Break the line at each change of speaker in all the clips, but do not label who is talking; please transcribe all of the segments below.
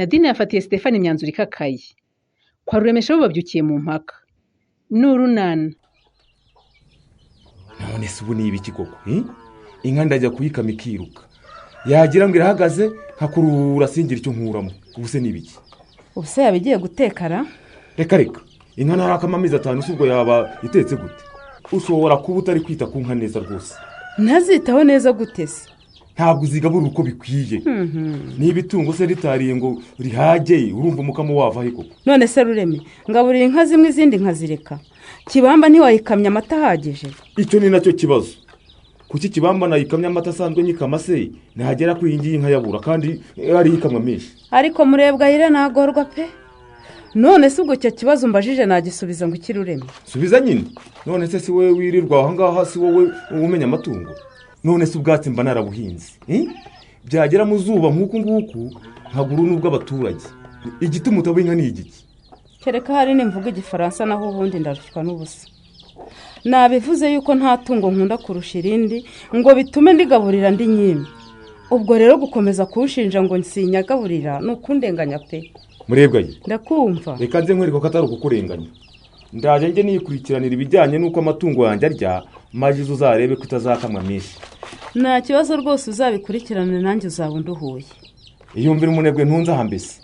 Nadine yafatiye Stefani imyanzuro ikakaye. Kwa Ruremesha bo babyukiye mu mpaka. N'urunana.
None se ubu ni ibiki koko? Inka ndajya kuyikama ikiruka. Yagira ngo irahagaze nkakurura singira icyo nkuramo. Ubu se ni ibiki?
Ubu se yabigiye gutekara?
Reka. Inka ntarakama amezi 5 ubwo yaba itetse gute? Ushobora kuba utari kwita ku nka neza rwose.
Ntazitaho neza gute se?
Ntabwo uzigabura uko bikwiye. Niba itungo se ritariye ngo rihage urumva umukamo wava he koko?
None se Rureme, ngaburira inka zimwe izindi nkazireka. Kibamba ntiwayikamya amata ahagije?
Icyo ni nacyo kibazo. Kuki Kibamba nayikamya amata asanzwe nyikama se ntagera kuri iyi nka yabura kandi ari ikamwa menshi.
Ariko murebwa yire nagorwa pe. None se ubwo cyo kibazo mbajije nagisubiza ngo ikirureme.
Subiza nyine. None se si wowe wirirwa aho ngaho si wowe umenya amatungo. None se ubwatsi mba narabuhinze. Byagera mu zuba nk'uku nkaguru nubwo abaturage. Igituma utabinka ni igiki?
Kereka hari nimvuga igifaransa naho ubundi ndarushywa n'ubusa. Nabivuze yuko nta tungo nkunda kurusha irindi ngo bitume ndigaburira ndi nyime. Ubwo rero gukomeza kunshinja ngo nsinyagaburira nukundenganya pe.
Murebwaye.
Ndakumva.
Reka nze nkwereka ko atari ukukurenganya. Ndaje nge niyikurikiranira ibijyanye nuko amatungo yanjye arya maji uzarebe ko itazakamwa menshi.
Nta kibazo rwose uzabikurikirane nanjye uzabunduhuye.
Iyumvira umunebwe ntunza hambese.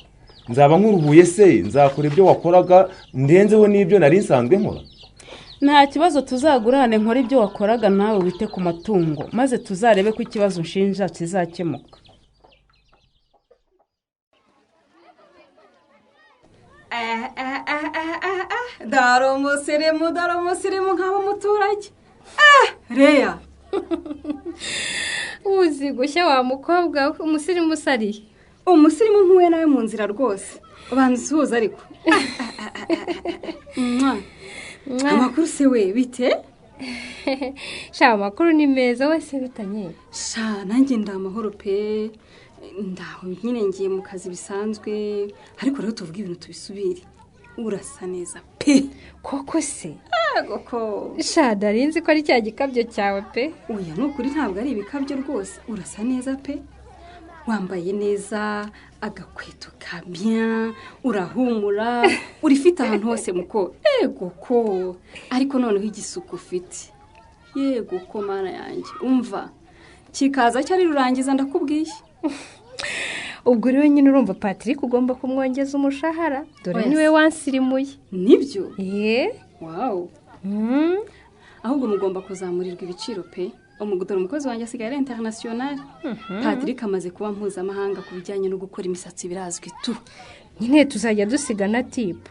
Nzaba nkuruhuye se nzakora ibyo wakoraga ndenzeho n'ibyo nari nsanzwe nkora.
Nta kibazo tuzagurane nkora ibyo wakoraga nawe wite ku matungo maze tuzarebe ko ikibazo nshinja kizakemuka.
Daro musirimu nk'abo muturage. Reya.
Uzi gushya wa mukobwa umusirimu sariye.
Umusirimu nkuwe nawe mu nzira rwose. Bansuhuza ariko. Amakuru se we bite?
Sha amakuru ni meza wese bitanye.
Sha nanjye ndamahoro pe. Ndaho nyine ngiye mu kazi bisanzwe ariko rero tuvuga ibintu tubisubire. Urasa neza pe.
Koko se?
Goko.
Sha darinzi ko ari cya gikabyo cyawe pe.
Oya nukuri ntabwo ari ibikabyo rwose. Urasa neza pe. Wambaye neza agakweto ka bien, urahumura, urifite ahantu hose muko. Goko. Ariko noneho igisuku ufite. Yego ko mana yanjye. Umva. Kikaza cyari rurangiza ndakubwiye.
Ubwo rero nyine urumva Patrick ugomba kumwongeza umushahara dore niwe wansirimuye.
Nibyo?
Wow.
Ahubwo mugomba kuzamurirwa ibiciro pe. Umugudoro umukozi wanjye asigaye ari international. Patrick amaze kuba mpuzamahanga ku bijyanye no gukora imisatsi birazwi tu.
Nyine tuzajya dusigana tip.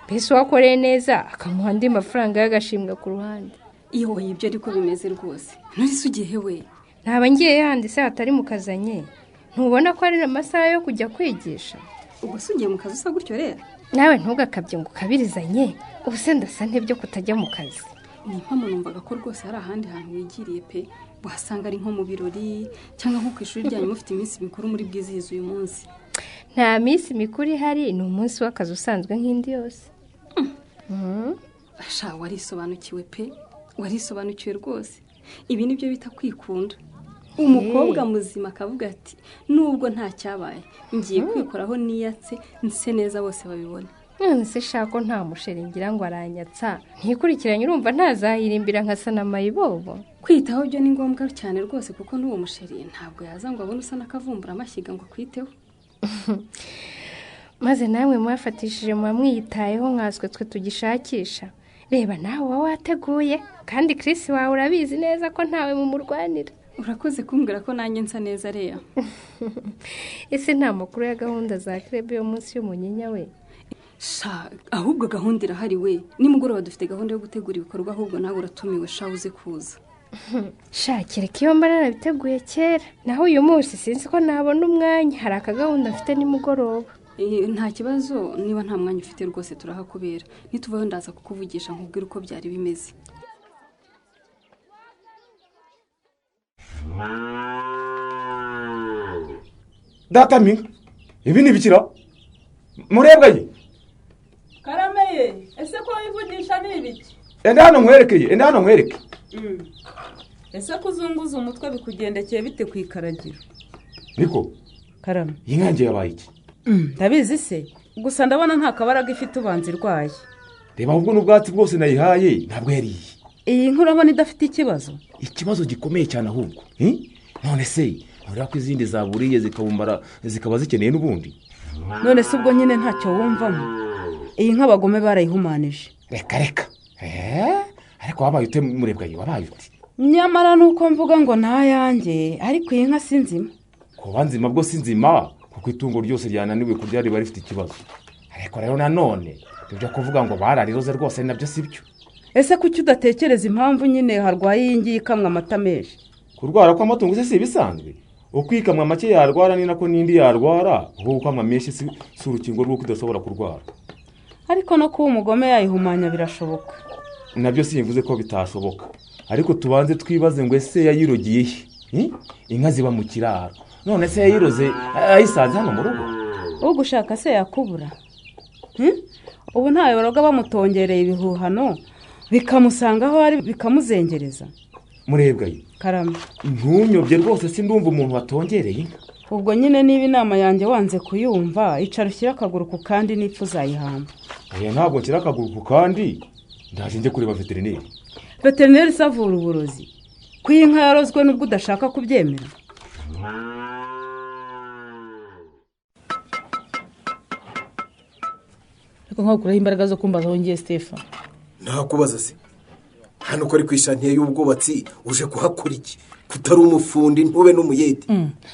Bese wakoreye neza akamuha andi mafaranga y'agashimwe ku ruhande.
Iyo ibyo ariko bimeze rwose. Nurisi ugiye we.
Ntaba ngiye yandi se atari mukazanye. Ntubona ko ari amasaha yo kujya kwigisha?
Ubwo sugiye mu kazi usa gutyo rero.
Nawe ntugakabye ngo kabirizanye. Ubuse ndasa ntibyo kutajya mu kazi.
Ni impamo numvaga ko rwose hari ahandi hantu wigiriye pe. Wasanga ari nko mu birori cyangwa nko ku ishuri ryanyu mufite iminsi mikuru muri bwizihiza uyu munsi.
Nta minsi mikuru ihari ni umunsi w'akazi usanzwe nk'indi yose.
Sha warisobanukiwe pe. Warisobanukiwe rwose. Ibi nibyo bita kwikunda. Umukobwa muzima akavuga ati nubwo nta cyabaye ngiye kwikoraho niyatse nse neza bose babibona.
None se shako nta musherengira ngo aranyatsa ntikurikiranye urumva ntazahirimbira nkasa na mayibobo.
Kwitaho byo ni ngombwa cyane rwose kuko n'uwo musheri ntabwo yaza ngo abone usa nakavumbura amashyiga ngo kwiteho.
Maze namwe mwafatishije mwamwiyitayeho nkaswe twe tugishakisha. Reba nawe wateguye kandi Chris wawe urabizi neza ko ntawe mu murwanira.
Urakoze kumbwira ko nanjye nsa neza reya.
Ese nta makuru ya gahunda za club yo munsi y'umunyinya we?
Sha ahubwo gahunda irahari we. Nimugoroba dufite gahunda yo gutegura ibikorwa ahubwo nawe uratumiwe sha uze kuza.
Shakire kiyo mbarara biteguye kera. Naho uyu munsi sinzi ko nabona umwanya hari akagahunda mfite nimugoroba.
Nta kibazo niba nta mwanya ufite rwose turahakubera. Nituvaho ndaza kukuvugisha nkubwira uko byari bimeze.
Datamika. Ibi ni bikira. Murebwaye.
Karameye, ese ko wivugisha ni ibiki?
Enda hano nkwereke.
Ese kuzunguza umutwe bikugendekeye bite kwikaragiro?
Niko.
Karame.
Inkange yabaye iki?
ndabizi se gusa ndabona nta kabaraga ifite ubanza irwaye.
reba ahubwo n'ubwatsi bwose nayihaye ntabwo yariye.
Iyi nka urabona idafite ikibazo?
Ikibazo gikomeye cyane ahubwo. None se urabona ko izindi zaburiye zikabumbara zikaba zikeneye n'ubundi.
None se ubwo nyine ntacyo wumvamo. Iyi nka abagome barayihumanije.
Reka ariko wabaye ute murebwa ye wabaye ute?
Nyamara nuko mvuga ngo ntayanjye ariko iyi nka sinzima.
Kuba nzima bwo sinzima kuko itungo ryose ryananiwe kurya riba rifite ikibazo. Ariko rero nanone ibyo kuvuga ngo barariroze rwose nabyo sibyo.
Ese kuki udatekereza impamvu nyine harwaye iyi ngiyi ikamwa amata menshi?
Kurwara kw'amatungo se si bisanzwe. Ukwikamwa make yarwara ni nako n'indi yarwara, ubwo ukamwa menshi si urukingo rw'uko idashobora kurwara.
Ariko no kuba umugome yayihumanya birashoboka.
Nabyo simvuze ko bitashoboka. Ariko tubanze twibaze ngo ese yayirogiye he? Inka ziba mu kiraro. None se yayiroze ayisanze hano mu rugo?
Ugushaka se yakubura. Ubu ntayo baroga bamutongereye ibihuhano bikamusanga aho ari bikamuzengereza.
Murebwa ye.
Karame.
Ntunyobye rwose sindumva umuntu watongereye inka.
Ubwo nyine niba inama yanjye wanze kuyumva icara ushyira akaguru ku kandi n'ipfu uzayihamba.
Ntabwo nshyira akaguru ku kandi ndaje njye kureba veterineri.
Veterineri savura uburozi ko iyi nka yarozwe n'ubwo udashaka kubyemera.
Ariko nkakuraho imbaraga zo kumbaza aho ngiye Stephen.
Ntakubaza se hano ko ari kwishantiye y'ubwubatsi uje kuhakora iki? Kutari umufundi ntube n'umuyede.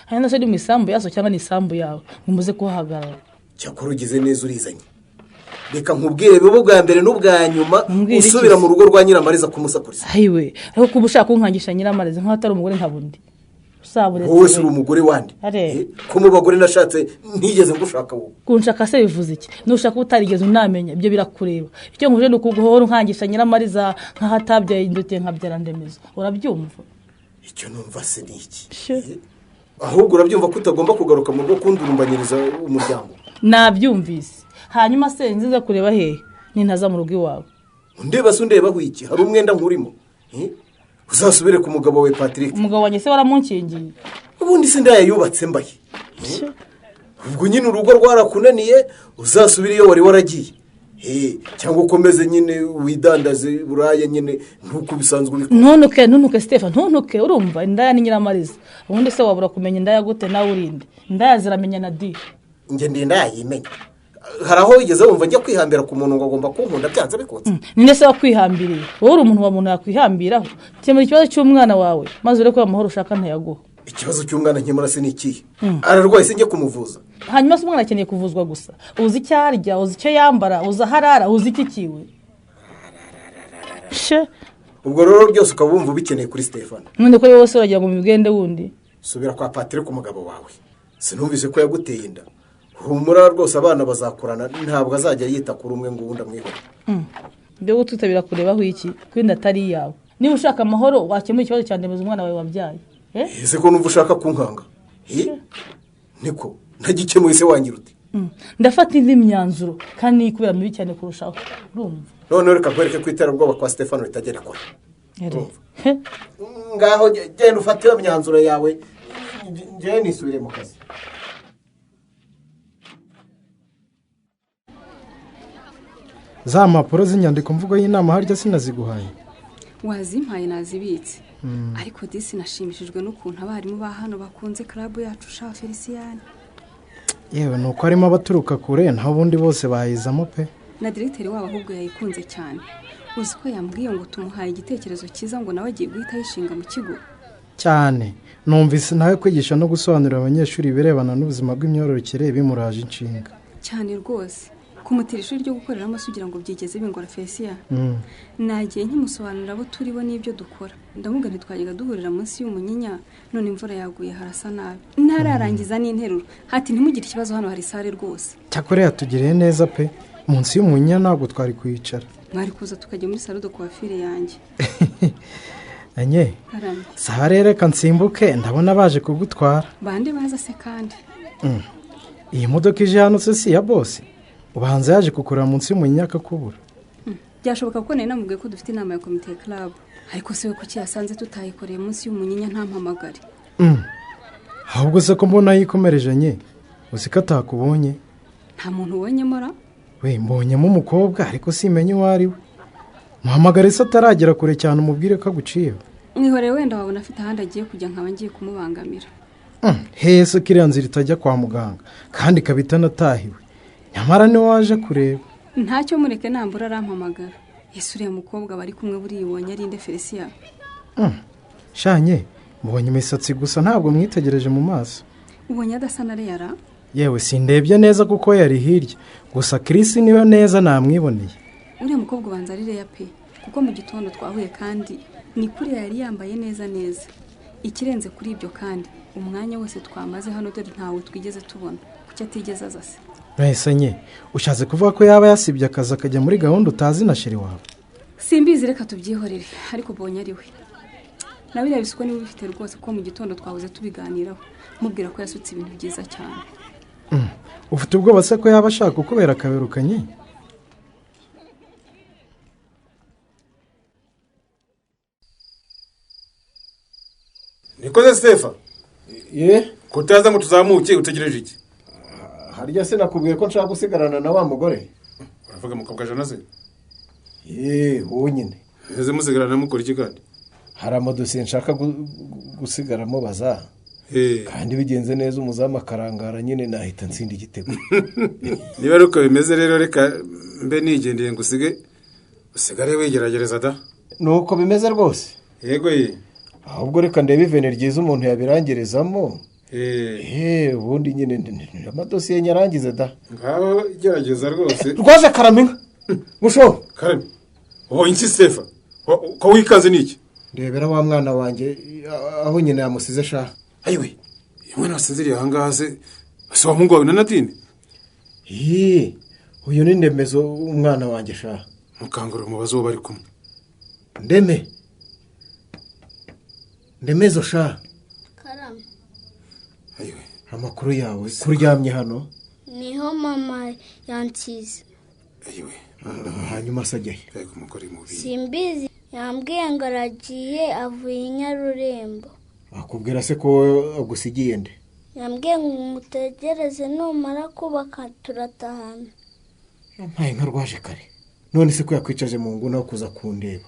Hano se ndi mu isambu yaso cyangwa ni isambu yawe muze kuhahagarara.
Cyakora ugize neza urizanye. Reka nkubwire bibo bwa mbere n'ubwa nyuma usubira mu rugo rwa Nyiramariza kumusakuriza.
Ayiwe ariko kuba ushaka kunkangisha Nyiramariza nk'atari umugore nkabundi. Usaburetse.
Wowe si umugore wandi. Ko mu bagore nashatse ntigeze ngushaka wowe.
Kunshaka se bivuze iki? Nushaka utarigeze unamenya ibyo birakureba. Icyo nkuje nukuguhora unkangisha Nyiramariza nk'ahatabyaye indute nkabyara ndemeza. Urabyumva?
Icyo numva se ni iki? Ahubwo urabyumva ko utagomba kugaruka mu rugo kundurumbanyiriza umuryango.
Nabyumvise. Hanyuma se nziza kureba hehe nintaza mu rugo iwawe.
Ndeba se ndeba wiki hari umwenda nkurimo. Uzasubire ku mugabo we Patrick.
Umugabo wanjye se waramunkingiye.
Ubundi se ndaya yubatse mbaye. Ubwo nyine urugo rwarakunaniye uzasubire iyo wari waragiye. Cyangwa ukomeze nyine widandaze buraya nyine ntuko bisanzwe bikora.
Ntunuke Stephen ntunuke urumva indaya ni Nyiramariza. Ubundi se wabura kumenya indaya gute nawe urinde. Indaya ziramenya na di.
Nge ndi indaya yimenya. Haraho igeze wumva njya kwihambira ku muntu ngo agomba kunkunda byanze bikotse.
Ninde se wakwihambiriye? Wowe uri umuntu wa muntu yakwihambiraho. Cyemura ikibazo cy'umwana wawe maze ureke amahoro ushaka ntayaguha.
Ikibazo cy'umwana nkemura se niki? Ararwaye se njye kumuvuza.
Hanyuma se umwana akeneye kuvuzwa gusa. Uzi icyo arya, uzi icyo yambara, uzi aharara, uzi iki kiwe.
Ubwo rero byose ukabumva bikeneye kuri Stefano.
None ko wowe se uragira ngo mubigende wundi.
Subira kwa Patrick ku mugabo wawe. Sinumvise ko yaguteye inda. Humura rwose abana bazakurana ntabwo azajya yita kuri umwe ngo wundi amwihore.
Byo gututabira kurebaho iki kwinda atari yawe. Niba ushaka amahoro wakemura ikibazo cyane ndemeza umwana wawe wabyaye.
Ese ko numva ushaka kunkanga. Niko ntagikemuye se wanyirute.
Ndafata indi myanzuro kandi nikubera mibi cyane kurushaho. Urumva?
None reka kwereke kwitera ubwoba kwa Stefano bitagera kwa. Ngaho genda ufatira imyanzuro yawe. Ngiye nisubire mu kazi.
Za mpapuro z'inyandiko mvugo y'inama harya sinaziguhaye.
Wazimpaye nazibitse. Ariko disi nashimishijwe n'ukuntu abarimu ba hano bakunze club yacu sha Feliciane.
Yewe nuko arimo abaturuka kure nta bundi bose bahizamo pe.
Na directeur wabo ahubwo yayikunze cyane. Uzi ko yambwiye ngo tumuhaye igitekerezo cyiza ngo nawe agiye guhita yishinga mu kigo.
Cyane numvise nawe kwigisha no gusobanurira abanyeshuri birebana n'ubuzima bw'imyororokere bimuraje inshinga.
Cyane rwose. Kumutira ishuri ryo gukoreramo sugira ngo byigeze bingora Feliciane. Nagiye nkimusobanurira abo turi bo n'ibyo dukora. Ndamuga ntitwajyaga duhurira munsi y'umunyinya none imvura yaguye harasa nabi. Ntararangiza n'interuro. Hati ntimugire ikibazo hano hari sare rwose.
Cyakore yatugiriye neza pe. Munsi y'umunyinya ntabwo twari kwicara.
Mwari kuza tukajya muri salon de coiffure yanjye.
Anye. Sare reka nsimbuke ndabona baje kugutwara.
Bande baza se kandi.
Iyi modoka ije hano se si ya boss. Ubanza yaje kukurira munsi y'umunyinya akakubura.
Byashoboka ko nari namubwiye ko dufite inama ya comité club. Ariko se we kuki yasanze tutayikoreye munsi y'umunyinya nta mpamagare.
Ahubwo se ko mbona yikomereje nye. Uzika atakubonye.
nta muntu ubonyemo ra
we mbonyemo umukobwa ariko simenye uwo ari we. muhamagare se ataragera kure cyane umubwire ko aguciye.
mwihoreye wenda wabona afite ahandi agiye kujya nkaba ngiye kumubangamira.
hese kiriya nzira itajya kwa muganga kandi ikaba itanatahiwe, nyamara niwe waje kureba.
ntacyo mureke nambura arampamagara. ese uriya mukobwa bari kumwe buribonye ari inde Felicia?
shanye mbonye imisatsi gusa ntabwo mwitegereje mu maso.
ubonye adasa na Reyara?
yewe sindebye neza kuko yari hirya, gusa Chris niwe neza namwiboneye.
uriya mukobwa ubanza ari Reya pe, kuko mu gitondo twahuye kandi ni kuri yari yambaye neza neza. ikirenze kuri ibyo kandi umwanya wose twamaze hano dore ntawe twigeze tubona, kuki atigeze aza se?
Nahise nye ushatse kuvuga ko yaba yasibye akazi akajya muri gahunda utazi na sheri wawe?
simbizi, reka tubyihorere. ariko ubonye ari we nawe yabisuko niwe ubifite rwose, kuko mu gitondo twahoze tubiganiraho mubwira ko yasutse ibintu byiza cyane.
ufite ubwoba se ko yaba ashaka kubera akaberukanye?
nikoze Stefa
ye
kutaza ngo tuzamuke utegereje iki?
harya se nakubwiye ko nshaka gusigarana na wa mugore.
uravuga mukobwa Jonas?
wowe nyine
ese musigarana mukora iki kandi?
hari amadosiye nshaka gusigaramo baza, kandi bigenze neza umuzamu akarangara nyine nahita nsinda igitego.
niba ari uko bimeze rero reka mbe nigendeye ngo usigare wigeragereza da.
nuko bimeze rwose.
yego ye,
ahubwo reka ndebe ivene ryiza umuntu yabirangirizamo. ubundi nyine amadosiye nyarangize da.
ngaho gerageza rwose.
rwaje karamenga musho
karame ubonye iki Stefa? ko wikaze niki?
ndebera wa mwana wanjye aho nyine yamusize sha.
ayiwe uyu mwana wasinziriye ahangaha se wa mungu wawe na Nadine?
uyu ni Ndemezo umwana wanjye sha.
mukangura umubazo wo bari kumwe.
Ndemezo sha.
Karame.
ayiwe
amakuru yawe kuryamye hano?
niho mama yansize.
ayiwe
hanyuma sajyaye?
reka umugore mubi.
simbizi, yambwiye ngo aragiye avuye i Nyarurembo.
akubwira se ko agusigiye nde?
yambwiye ngo mutegereze numara kubaka turatahana.
mpaye nka rwaje kare, none se ko yakwicaje mu nguna aho kuza kundeba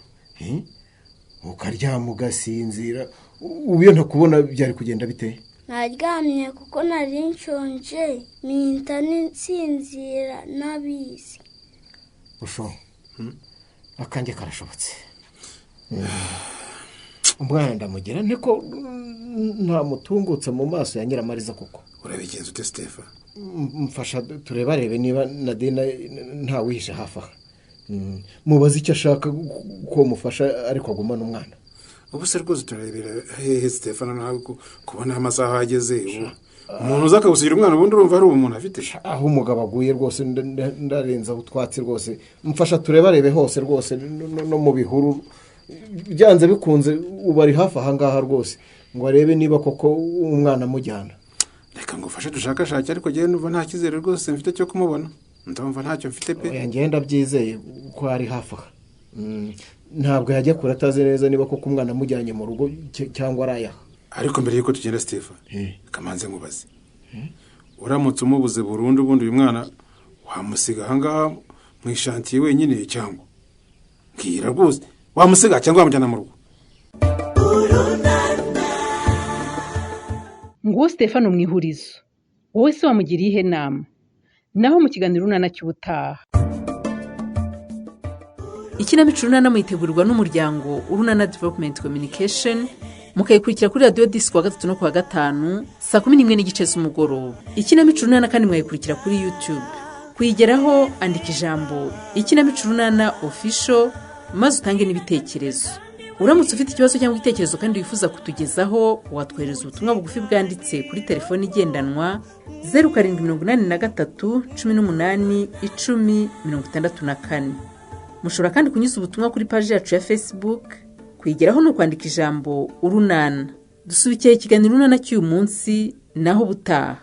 ukaryama ugasinzira, ubu iyo ntakubona byari kugenda bite?
naryamye kuko nari nshonje mpita nsinzira nabizi.
usho akanjye karashobotse. umwana ndamugira niko ntamutungutse mu maso ya Nyiramariza koko.
urabigenza ute Stefa?
mfasha turebe niba Nadine ntawihishe hafi aha. mubaze icyo ashaka ko mufasha ariko agumana umwana.
ubu se rwose turarebera hehe Stefa nawe kubona amasaha ageze. umuntu uza akagusigira umwana ubundi urumva ari umuntu afite
aho umugabo aguye rwose ndarenza utwatsi rwose. mfasha turebe hose rwose no mu bihuru byanze bikunze ubu ari hafi ahangaha rwose ngo arebe niba koko umwana amujyana.
reka ngo ufashe dushakashake ariko njyewe numva nta cyizere rwose mfite cyo kumubona. ndumva ntacyo mfite pe.
ngenda byizeye ko ari hafi aha. ntabwo yajya kure atazi neza niba koko umwana amujyanye mu rugo cyangwa ari ayaha.
ariko mbere yuko tugenda Stefa kamanze nkubaze, uramutse umubuze burundu ubundi uyu mwana wamusiga ahangaha mu ishantiye wenyine cyangwa mbwira rwose wamusiga cyangwa wamujyana mu rugo?
nguwo Stefano mwihurizo, wowe se wamugiriye ihe nama? naho mu kiganiro Urunana cy'ubutaha.
ikinamico Urunana muyitegurirwa n'umuryango Urunana Development Communication, mukayikurikira kuri radiyo disi kuwa gatatu no kuwa gatanu saa 11:15 z'umugoroba. ikinamico Urunana kandi mwayikurikira kuri YouTube. kuyigeraho andika ijambo ikinamico Urunana official maze utange n'ibitekerezo. uramutse ufite ikibazo cyangwa igitekerezo kandi wifuza kutugezaho, watwohereza ubutumwa bugufi bwanditse kuri telefoni igendanwa 0783 18 10 64. mushobora kandi kunyuza ubutumwa kuri paji yacu ya Facebook. kuyigeraho ni ukwandika ijambo Urunana. dusubikiye ikiganiro Urunana cy'uyu munsi naho butaha.